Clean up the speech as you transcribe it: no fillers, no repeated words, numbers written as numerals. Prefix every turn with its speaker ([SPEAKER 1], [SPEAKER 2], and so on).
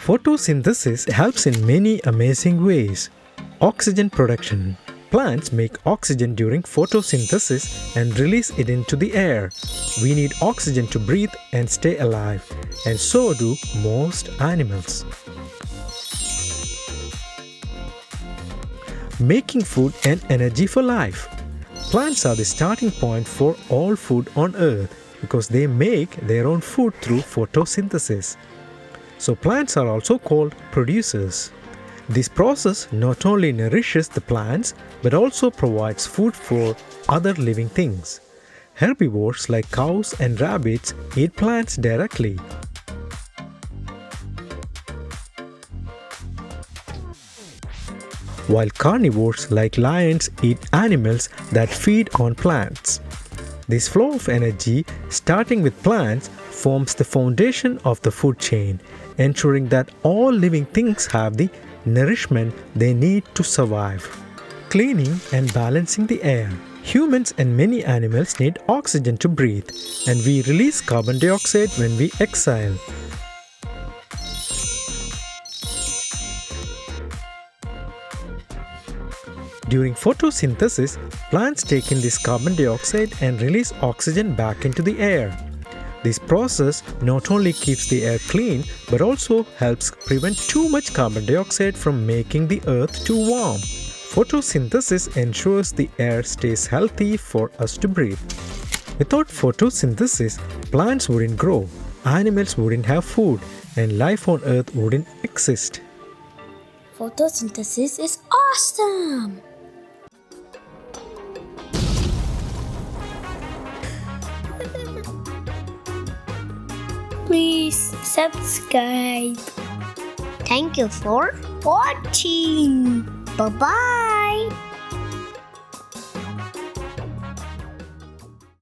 [SPEAKER 1] Photosynthesis helps in many amazing ways. Oxygen production. Plants make oxygen during photosynthesis and release it into the air. We need oxygen to breathe and stay alive, and so do most animals. Making food and energy for life. Plants are the starting point for all food on earth because they make their own food through photosynthesis. So plants are also called producers. This process not only nourishes the plants but also provides food for other living things. Herbivores like cows and rabbits eat plants directly. While carnivores like lions eat animals that feed on plants. This flow of energy, starting with plants, forms the foundation of the food chain, ensuring that all living things have the nourishment they need to survive. Cleaning and balancing the air. Humans and many animals need oxygen to breathe, and we release carbon dioxide when we exhale. During photosynthesis, plants take in this carbon dioxide and release oxygen back into the air. This process not only keeps the air clean but also helps prevent too much carbon dioxide from making the earth too warm. Photosynthesis ensures the air stays healthy for us to breathe. Without photosynthesis, plants wouldn't grow, animals wouldn't have food, and life on earth wouldn't exist.
[SPEAKER 2] Photosynthesis is awesome! Please subscribe.
[SPEAKER 3] Thank you for
[SPEAKER 2] Watching.
[SPEAKER 3] bye-bye.